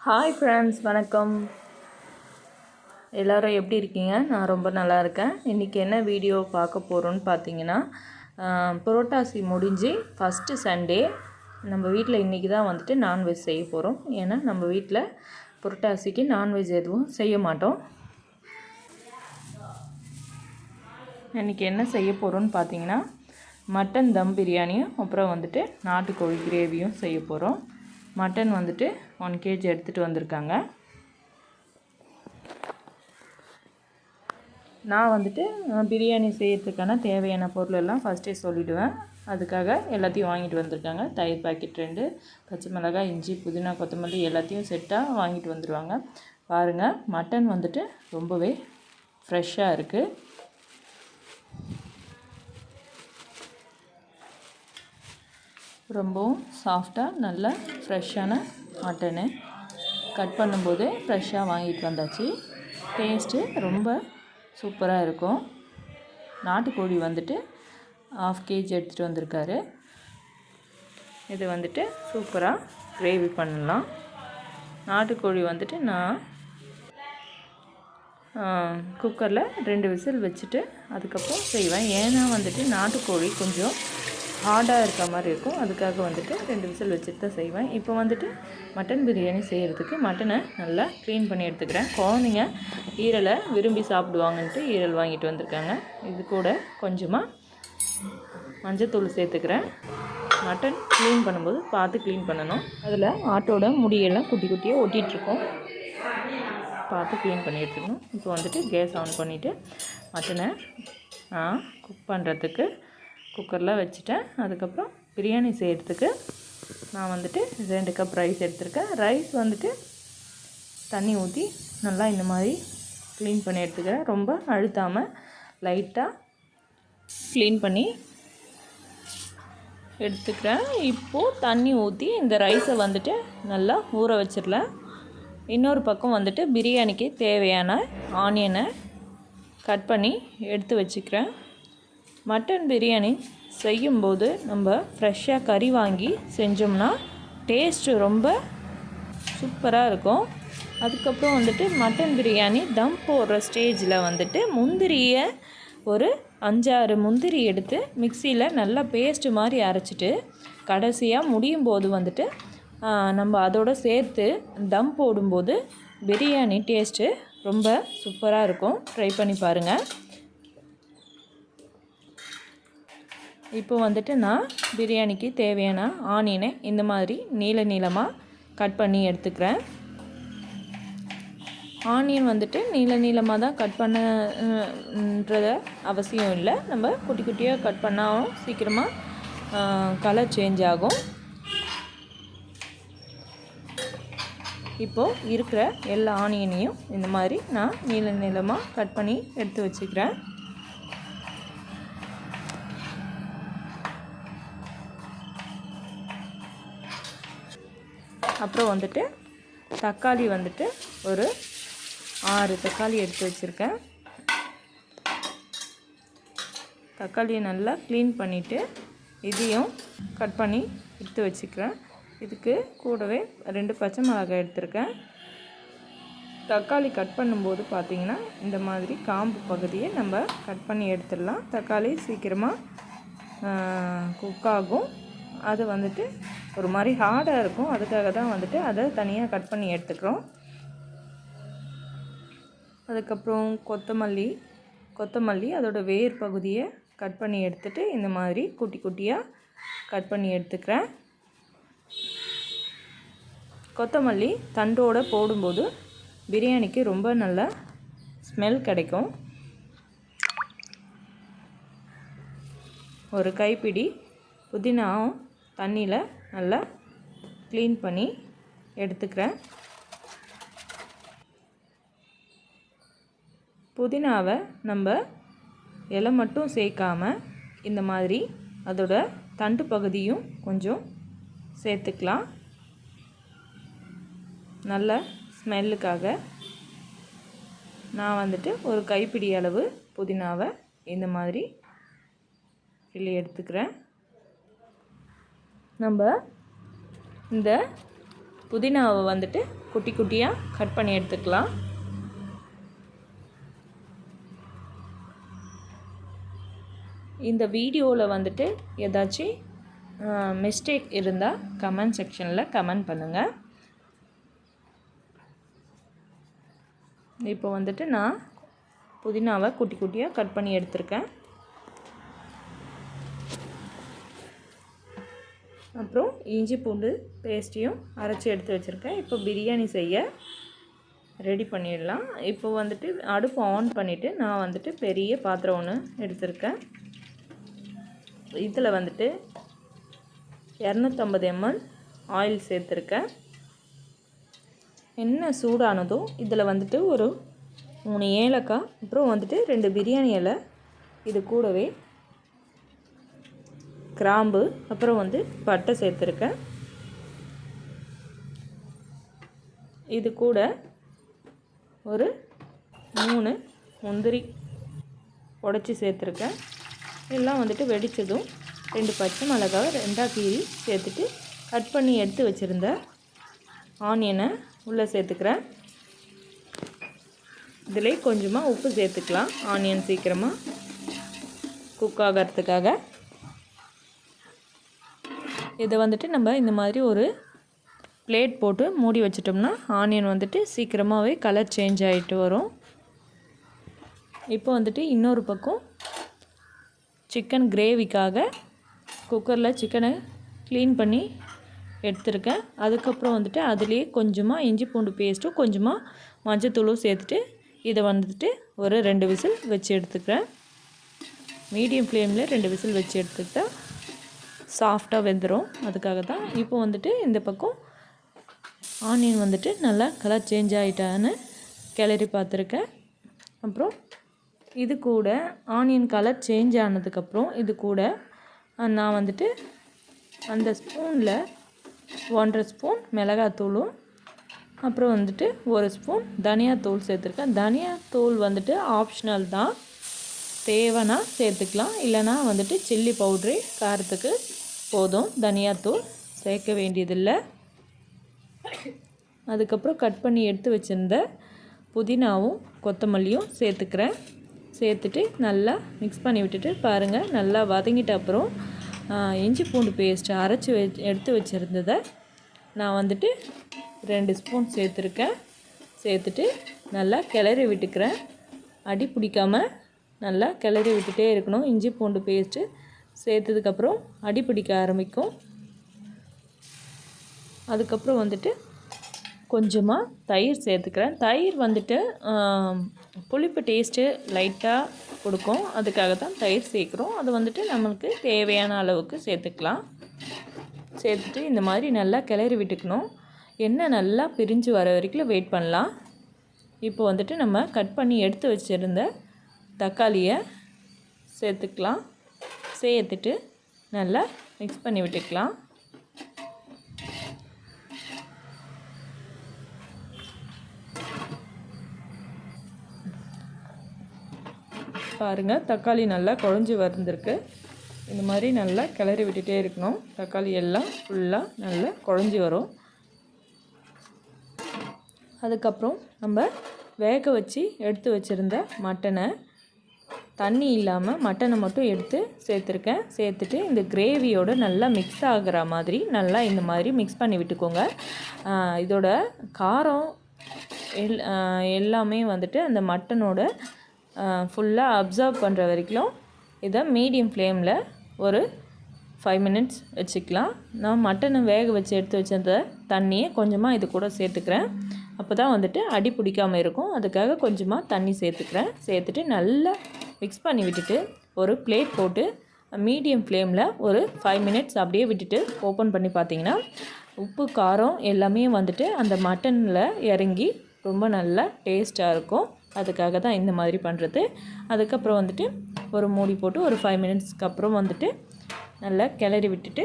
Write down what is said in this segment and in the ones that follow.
Hi friends, வணக்கம். எல்லோரும் எப்படி இருக்கீங்க? நான் ரொம்ப நல்லா இருக்கேன். இன்றைக்கி என்ன வீடியோ பார்க்க போகிறோன்னு பார்த்தீங்கன்னா, புரோட்டாசி முடிஞ்சு ஃபஸ்ட்டு சண்டே நம்ம வீட்டில் இன்றைக்கி தான் வந்துட்டு நான்வெஜ் செய்ய போகிறோம். ஏன்னா நம்ம வீட்டில் புரோட்டாசிக்கு நான்வெஜ் எதுவும் செய்ய மாட்டோம். இன்றைக்கி என்ன செய்ய போகிறோன்னு பார்த்தீங்கன்னா, மட்டன் தம் பிரியாணியும் அப்புறம் வந்துட்டு நாட்டுக்கோழி கிரேவியும் செய்ய போகிறோம். மட்டன் வந்துட்டு 1 kg எடுத்துகிட்டு வந்திருக்காங்க. நான் வந்துட்டு பிரியாணி செய்யறதுக்கான தேவையான பொருள் எல்லாம் ஃபஸ்ட்டே சொல்லிவிடுவேன். அதுக்காக எல்லாத்தையும் வாங்கிட்டு வந்திருக்காங்க. தயிர் பாக்கெட் 2, பச்சை மிளகாய், இஞ்சி, புதினா, கொத்தமல்லி எல்லாத்தையும் செட்டாக வாங்கிட்டு வந்துடுவாங்க. பாருங்கள், மட்டன் வந்துட்டு ரொம்பவே ஃப்ரெஷ்ஷாக இருக்குது. ரொம்பவும் சாஃப்டாக நல்ல ஃப்ரெஷ்ஷான மட்டனு. கட் பண்ணும்போது ஃப்ரெஷ்ஷாக வாங்கிட்டு வந்தாச்சு. டேஸ்ட்டு ரொம்ப சூப்பராக இருக்கும். நாட்டுக்கோழி வந்துட்டு 1/2 kg எடுத்துகிட்டு வந்திருக்காரு. இது வந்துட்டு சூப்பராக கிரேவி பண்ணலாம். நாட்டுக்கோழி வந்துட்டு நான் குக்கரில் 2 விசில் வச்சுட்டு அதுக்கப்புறம் செய்வேன். ஏன்னா வந்துட்டு நாட்டுக்கோழி கொஞ்சம் ஹார்டாக இருக்க மாதிரி இருக்கும். அதுக்காக வந்துட்டு 2 விசில் வச்சுட்டு தான் செய்வேன். இப்போ வந்துட்டு மட்டன் பிரியாணி செய்கிறதுக்கு மட்டனை நல்லா க்ளீன் பண்ணி எடுத்துக்கிறேன். குழந்தைங்க ஈரலை விரும்பி சாப்பிடுவாங்கன்ட்டு ஈரல் வாங்கிட்டு வந்திருக்காங்க. இது கூட கொஞ்சமாக மஞ்சத்தூள் சேர்த்துக்கிறேன். மட்டன் க்ளீன் பண்ணும்போது பார்த்து க்ளீன் பண்ணணும். அதில் ஆட்டோட முடியெல்லாம் குட்டி குட்டியாக ஒட்டிகிட்ருக்கோம். பார்த்து க்ளீன் பண்ணி எடுத்துக்கணும். இப்போ வந்துட்டு கேஸ் ஆன் பண்ணிவிட்டு மட்டனை குக் பண்ணுறதுக்கு குக்கரில் வச்சுட்டேன். அதுக்கப்புறம் பிரியாணி செய்கிறதுக்கு நான் வந்துட்டு 2 கப் ரைஸ் எடுத்திருக்கேன். ரைஸ் வந்துட்டு தண்ணி ஊற்றி நல்லா இந்த மாதிரி க்ளீன் பண்ணி எடுத்துக்கிறேன். ரொம்ப அழுத்தாமல் லைட்டாக க்ளீன் பண்ணி எடுத்துக்கிறேன். இப்போது தண்ணி ஊற்றி இந்த ரைஸை வந்துட்டு நல்லா ஊற வச்சிடலாம். இன்னொரு பக்கம் வந்துட்டு பிரியாணிக்கு தேவையான ஆனியனை கட் பண்ணி எடுத்து வச்சுக்கிறேன். மட்டன் பிரியாணி செய்யும்போது நம்ம ஃப்ரெஷ்ஷாக கறி வாங்கி செஞ்சோம்னா டேஸ்ட்டு ரொம்ப சூப்பராக இருக்கும். அதுக்கப்புறம் வந்துட்டு மட்டன் பிரியாணி தம் போடுற ஸ்டேஜில் வந்துட்டு முந்திரியை ஒரு 5-6 முந்திரி எடுத்து மிக்சியில் நல்லா பேஸ்ட்டு மாதிரி அரைச்சிட்டு கடைசியாக முடியும் போது வந்துட்டு நம்ம அதோடு சேர்த்து தம் போடும்போது பிரியாணி டேஸ்ட்டு ரொம்ப சூப்பராக இருக்கும். ட்ரை பண்ணி பாருங்கள். இப்போ வந்துட்டு நான் பிரியாணிக்கு தேவையான ஆனியனை இந்த மாதிரி நீளமாக கட் பண்ணி எடுத்துக்கிறேன். ஆனியன் வந்துட்டு நீளமாக தான் கட் பண்ணன்றத அவசியம் இல்லை. நம்ம குட்டி குட்டியாக கட் பண்ணாலும் சீக்கிரமாக கலர் சேஞ்ச் ஆகும். இப்போது இருக்கிற எல்லா ஆனியனையும் இந்த மாதிரி நான் நீளமாக கட் பண்ணி எடுத்து வச்சுக்கிறேன். அப்புறம் வந்துட்டு தக்காளி வந்துட்டு ஒரு 6 தக்காளி எடுத்து வச்சுருக்கேன். தக்காளியை நல்லா க்ளீன் பண்ணிவிட்டு இதையும் கட் பண்ணி எடுத்து வச்சுக்கிறேன். இதுக்கு கூடவே 2 பச்சை மிளகாய் எடுத்திருக்கேன். தக்காளி கட் பண்ணும்போது பார்த்திங்கன்னா இந்த மாதிரி காம்பு பகுதியை நம்ம கட் பண்ணி எடுத்துடலாம். தக்காளி சீக்கிரமாக குக் ஆகும். அது வந்துட்டு ஒரு மாதிரி ஹார்டாக இருக்கும். அதுக்காக தான் வந்துட்டு அதை தனியாக கட் பண்ணி எடுத்துக்கிறோம். அதுக்கப்புறம் கொத்தமல்லி அதோட வேர் பகுதியை கட் பண்ணி எடுத்துகிட்டு இந்த மாதிரி குட்டி குட்டியாக கட் பண்ணி எடுத்துக்கிறேன். கொத்தமல்லி தண்டோடு போடும்போது பிரியாணிக்கு ரொம்ப நல்ல ஸ்மெல் கிடைக்கும். ஒரு கைப்பிடி புதினாவும் தண்ணியில் நல்லா க்ளீன் பண்ணி எடுத்துக்கிறேன். புதினாவை நம்ம இலை மட்டும் சேர்க்காமல் இந்த மாதிரி அதோட தண்டு பகுதியும் கொஞ்சம் சேர்த்துக்கலாம். நல்ல ஸ்மெல்லுக்காக நான் வந்துட்டு ஒரு கைப்பிடி அளவு புதினாவை இந்த மாதிரி கிள்ளி எடுத்துக்கிறேன். நம்ம இந்த புதினாவை வந்துட்டு குட்டி குட்டியாக கட் பண்ணி எடுத்துக்கலாம். இந்த வீடியோவில் வந்துட்டு ஏதாச்சும் மிஸ்டேக் இருந்தால் கமெண்ட் செக்ஷனில் கமெண்ட் பண்ணுங்கள். இப்போ வந்துட்டு நான் புதினாவை குட்டி குட்டியாக கட் பண்ணி எடுத்திருக்கேன். அப்புறம் இஞ்சி பூண்டு பேஸ்ட்டையும் அரைச்சி எடுத்து வச்சுருக்கேன். இப்போ பிரியாணி செய்ய ரெடி பண்ணிடலாம். இப்போ வந்துட்டு அடுப்பு ஆன் பண்ணிவிட்டு நான் வந்துட்டு பெரிய பாத்திரம் ஒன்று எடுத்திருக்கேன். இதில் வந்துட்டு 250 ml ஆயில் சேர்த்துருக்கேன். எண்ணெய் சூடானதும் இதில் வந்துட்டு ஒரு 3 ஏலக்காய், அப்புறம் வந்துட்டு 2 பிரியாணி இலை, இது கூடவே கிராம்பு, அப்புறம் வந்து பட்டை சேர்த்துருக்கேன். இது கூட ஒரு 3 முந்திரி உடைச்சி சேர்த்துருக்கேன். எல்லாம் வந்துட்டு வெடித்ததும் 2 பச்சை மிளகாய் 2ஆக கீறி சேர்த்துட்டு கட் பண்ணி எடுத்து வச்சுருந்த ஆனியனை உள்ளே சேர்த்துக்கிறேன். இதிலே கொஞ்சமாக உப்பு சேர்த்துக்கலாம், ஆனியன் சீக்கிரமாக குக் ஆகிறதுக்காக. இதை வந்துட்டு நம்ம இந்த மாதிரி ஒரு பிளேட் போட்டு மூடி வச்சிட்டோம்னா ஆனியன் வந்துட்டு சீக்கிரமாகவே கலர் சேஞ்ச் ஆகிட்டு வரும். இப்போ வந்துட்டு இன்னொரு பக்கம் சிக்கன் கிரேவிக்காக குக்கரில் சிக்கனை க்ளீன் பண்ணி எடுத்துருக்கேன். அதுக்கப்புறம் வந்துட்டு அதுலேயே கொஞ்சமாக இஞ்சி பூண்டு பேஸ்ட்டும் கொஞ்சமாக மஞ்சத்தூளும் சேர்த்துட்டு இதை வந்துட்டு ஒரு 2 விசில் வச்சு எடுத்துக்கிறேன். மீடியம் ஃப்ளேமில் 2 விசில் வச்சு எடுத்துக்கிட்டா சாஃப்டாக வெந்துடும், அதுக்காக தான். இப்போ வந்துட்டு இந்த பக்கம் ஆனியன் வந்துட்டு நல்லா கலர் சேஞ்ச் ஆகிட்டான்னு கிளறி பார்த்துருக்கேன். அப்புறம் இது கூட ஆனியன் கலர் சேஞ்ச் ஆனதுக்கப்புறம் இது கூட நான் வந்துட்டு அந்த ஸ்பூனில் 1.5 ஸ்பூன் மிளகாத்தூளும், அப்புறம் வந்துட்டு 1 ஸ்பூன் தனியாத்தூள் சேர்த்துருக்கேன். தனியாத்தூள் வந்துட்டு ஆப்ஷனல் தான், தேவைன்னா சேர்த்துக்கலாம், இல்லைனா வந்துட்டு சில்லி பவுட்ரு காரத்துக்கு போதும், தனியாத்தூள் சேர்க்க வேண்டியதில்லை. அதுக்கப்புறம் கட் பண்ணி எடுத்து வச்சுருந்த புதினாவும் கொத்தமல்லியும் சேர்த்துக்கிறேன். சேர்த்துட்டு நல்லா மிக்ஸ் பண்ணி விட்டுட்டு பாருங்கள், நல்லா வதங்கிட்ட அப்புறம் இஞ்சி பூண்டு பேஸ்ட்டு அரைச்சி எடுத்து வச்சுருந்ததை நான் வந்துட்டு 2 ஸ்பூன் சேர்த்துருக்கேன். சேர்த்துட்டு நல்லா கிளறி விட்டுக்கிறேன். அடி பிடிக்காமல் நல்லா கிளறி விட்டுட்டே இருக்கணும். இஞ்சி பூண்டு பேஸ்ட்டு சேர்த்ததுக்கப்புறம் அடி பிடிக்க ஆரம்பிக்கும். அதுக்கப்புறம் வந்துட்டு கொஞ்சமாக தயிர் சேர்த்துக்கிறேன். தயிர் வந்துட்டு புளிப்பு டேஸ்ட்டு லைட்டாக கொடுக்கும், அதுக்காக தான் தயிர் சேர்க்குறோம். அது வந்துட்டு நம்மளுக்கு தேவையான அளவுக்கு சேர்த்துக்கலாம். சேர்த்துட்டு இந்த மாதிரி நல்லா கிளறி விட்டுக்கணும். எண்ணெய் நல்லா பிரிஞ்சு வர வரைக்கும் வெயிட் பண்ணலாம். இப்போ வந்துட்டு நம்ம கட் பண்ணி எடுத்து வச்சுருந்த தக்காளியை சேர்த்துக்கலாம். சேர்த்துட்டு நல்லா மிக்ஸ் பண்ணி விட்டுக்கலாம். பாருங்கள், தக்காளி நல்லா குழஞ்சி வந்திருக்கு. இந்த மாதிரி நல்லா கிளறி விட்டுட்டே இருக்கணும். தக்காளி எல்லாம் ஃபுல்லாக நல்லா குழஞ்சி வரும். அதுக்கப்புறம் நம்ம வேக வச்சு எடுத்து வச்சுருந்த மட்டனை, தண்ணி இல்லாமல் மட்டனை மட்டும் எடுத்து சேர்த்துருக்கேன். சேர்த்துட்டு இந்த கிரேவியோடு நல்லா மிக்ஸ் ஆகிற மாதிரி நல்லா இந்த மாதிரி மிக்ஸ் பண்ணி விட்டுக்கோங்க. இதோட காரம் எல்லாமே வந்துட்டு அந்த மட்டனோட ஃபுல்லாக அப்சர்வ் பண்ணுற வரைக்கும் இதை மீடியம் ஃப்ளேமில் ஒரு 5 மினிட்ஸ் வச்சுக்கலாம். நான் மட்டனை வேக வச்சு எடுத்து வச்சிருந்த தண்ணியை கொஞ்சமாக இது கூட சேர்த்துக்கிறேன். அப்போ தான் வந்துட்டு அடி பிடிக்காமல் இருக்கும், அதுக்காக கொஞ்சமாக தண்ணி சேர்த்துக்கிறேன். சேர்த்துட்டு நல்லா மிக்ஸ் பண்ணி விட்டுட்டு ஒரு பிளேட் போட்டு மீடியம் ஃப்ளேமில் ஒரு 5 மினிட்ஸ் அப்படியே விட்டுட்டு ஓப்பன் பண்ணி பார்த்தீங்கன்னா உப்பு காரம் எல்லாமே வந்துட்டு அந்த மட்டனில் இறங்கி ரொம்ப நல்லா டேஸ்ட்டாக இருக்கும். அதுக்காக தான் இந்த மாதிரி பண்ணுறது. அதுக்கப்புறம் வந்துட்டு ஒரு மூடி போட்டு ஒரு 5 மினிட்ஸ்க்கு அப்புறம் வந்துட்டு நல்லா கிளறி விட்டுட்டு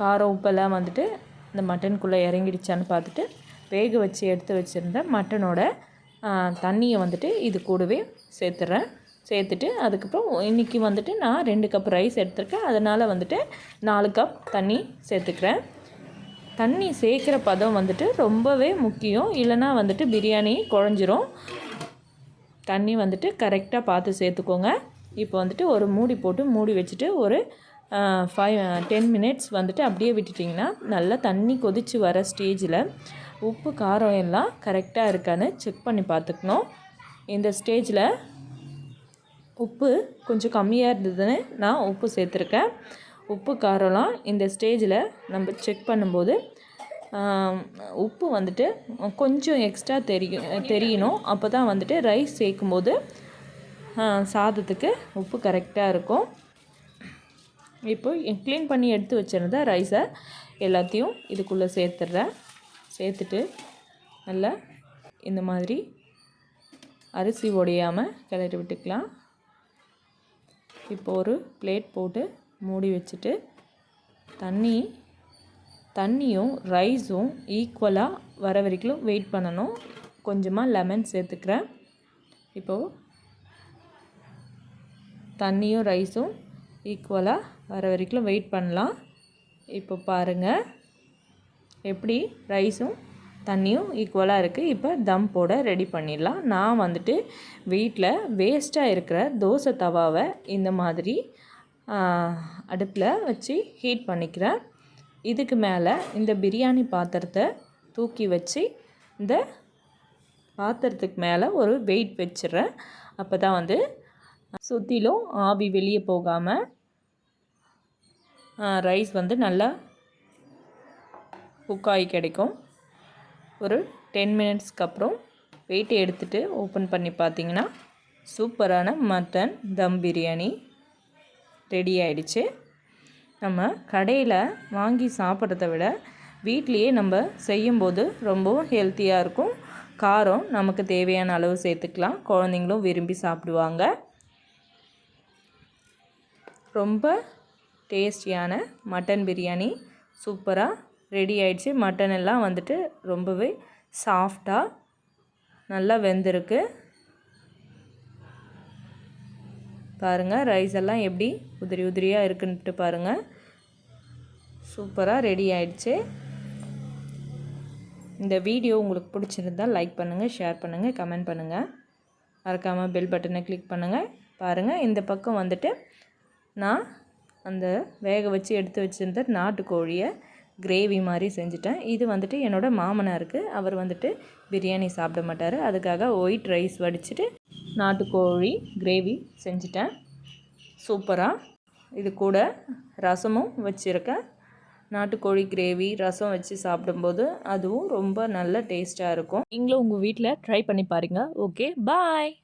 காரம் உப்பெல்லாம் வந்துட்டு இந்த மட்டனுக்குள்ளே இறங்கிடுச்சான்னு பார்த்துட்டு வேக வச்சு எடுத்து வச்சுருந்த மட்டனோட தண்ணியை வந்துட்டு இது கூடவே சேர்த்துறேன். சேர்த்துட்டு அதுக்கப்புறம் இன்றைக்கி வந்துட்டு நான் 2 கப் ரைஸ் எடுத்துருக்கேன். அதனால் வந்துட்டு 4 கப் தண்ணி சேர்த்துக்கிறேன். தண்ணி சேர்க்குற பதம் வந்துட்டு ரொம்பவே முக்கியம். இல்லைனா வந்துட்டு பிரியாணி குழஞ்சிரும். தண்ணி வந்துட்டு கரெக்டாக பார்த்து சேர்த்துக்கோங்க. இப்போ வந்துட்டு ஒரு மூடி போட்டு மூடி வச்சுட்டு ஒரு 10 மினிட்ஸ் வந்துட்டு அப்படியே விட்டுட்டிங்கன்னா நல்லா தண்ணி கொதித்து வர ஸ்டேஜில் உப்பு காரம் எல்லாம் கரெக்டாக இருக்கான்னு செக் பண்ணி பார்த்துக்கணும். இந்த ஸ்டேஜில் உப்பு கொஞ்சம் கம்மியாக இருந்ததுன்னு நான் உப்பு சேர்த்துருக்கேன். உப்பு காரம்லாம் இந்த ஸ்டேஜில் நம்ம செக் பண்ணும்போது உப்பு வந்துட்டு கொஞ்சம் எக்ஸ்ட்ரா தெரியணும். அப்போ தான் வந்துட்டு ரைஸ் சேர்க்கும்போது சாதத்துக்கு உப்பு கரெக்டாக இருக்கும். இப்போ க்ளீன் பண்ணி எடுத்து வச்சுருந்த ரைஸை எல்லாத்தையும் இதுக்குள்ளே சேர்த்துட்றேன். சேர்த்துட்டு நல்லா இந்த மாதிரி அரிசி உடையாமல் கிளறி விட்டுக்கலாம். இப்போ ஒரு பிளேட் போட்டு மூடி வச்சுட்டு தண்ணியும் ரைஸும் ஈக்குவலாக வர வரைக்கும் வெயிட் பண்ணணும். கொஞ்சமாக லெமன் சேர்த்துக்கிறேன். இப்போது தண்ணியும் ரைஸும் ஈக்குவலாக வர வரைக்கும் வெயிட் பண்ணலாம். இப்போ பாருங்கள் எப்படி ரைஸும் தண்ணியும் ஈக்குவலாக இருக்குது. இப்போ தம் போட ரெடி பண்ணிடலாம். நான் வந்துட்டு வீட்டில் வேஸ்ட்டாக இருக்கிற தோசை தவாவை இந்த மாதிரி அடுப்பில் வச்சு ஹீட் பண்ணிக்கிறேன். இதுக்கு மேலே இந்த பிரியாணி பாத்திரத்தை தூக்கி வச்சு இந்த பாத்திரத்துக்கு மேலே ஒரு வெயிட் வச்சிடுறேன். அப்போ தான் வந்து சுற்றிலும் ஆவி வெளியே போகாமல் ரைஸ் வந்து நல்லா குக்காகி கிடைக்கும். ஒரு 10 மினிட்ஸ்க்கு அப்புறம் வெயிட்டை எடுத்துகிட்டு ஓப்பன் பண்ணி பார்த்தீங்கன்னா சூப்பரான மட்டன் தம் பிரியாணி ரெடி ஆகிடுச்சு. நம்ம கடையில் வாங்கி சாப்பிட்றத விட வீட்லேயே நம்ம செய்யும்போது ரொம்பவும் ஹெல்த்தியாக இருக்கும். காரம் நமக்கு தேவையான அளவு சேர்த்துக்கலாம். குழந்தைங்களும் விரும்பி சாப்பிடுவாங்க. ரொம்ப டேஸ்டியான மட்டன் பிரியாணி சூப்பராக ரெடி ஆகிடுச்சு. மட்டன் எல்லாம் வந்துட்டு ரொம்பவே சாஃப்டாக நல்லா வெந்திருக்கு. பாருங்கள் ரைஸ் எல்லாம் எப்படி உதிரி உதிரியாக இருக்குன்ட்டு பாருங்கள். சூப்பராக ரெடி ஆகிடுச்சு. இந்த வீடியோ உங்களுக்கு பிடிச்சிருந்தால் லைக் பண்ணுங்கள், ஷேர் பண்ணுங்கள், கமெண்ட் பண்ணுங்கள். மறக்காமல் பெல் பட்டனை கிளிக் பண்ணுங்கள். பாருங்கள் இந்த பக்கம் வந்துட்டு நான் அந்த வேக வச்சு எடுத்து வச்சுருந்த நாட்டுக்கோழியை கிரேவி மாதிரி செஞ்சுட்டேன். இது வந்துட்டு என்னோடய மாமனாருக்கு, அவர் வந்துட்டு பிரியாணி சாப்பிட மாட்டார். அதுக்காக ஒயிட் ரைஸ் வடிச்சிட்டு நாட்டுக்கோழி கிரேவி செஞ்சுட்டேன். சூப்பராக இது கூட ரசமும் வச்சுருக்கேன். நாட்டுக்கோழி கிரேவி ரசம் வச்சு சாப்பிடும்போது அதுவும் ரொம்ப நல்ல டேஸ்ட்டாக இருக்கும். நீங்களும் உங்கள் வீட்டில் ட்ரை பண்ணி பாருங்கள். ஓகே, பாய்.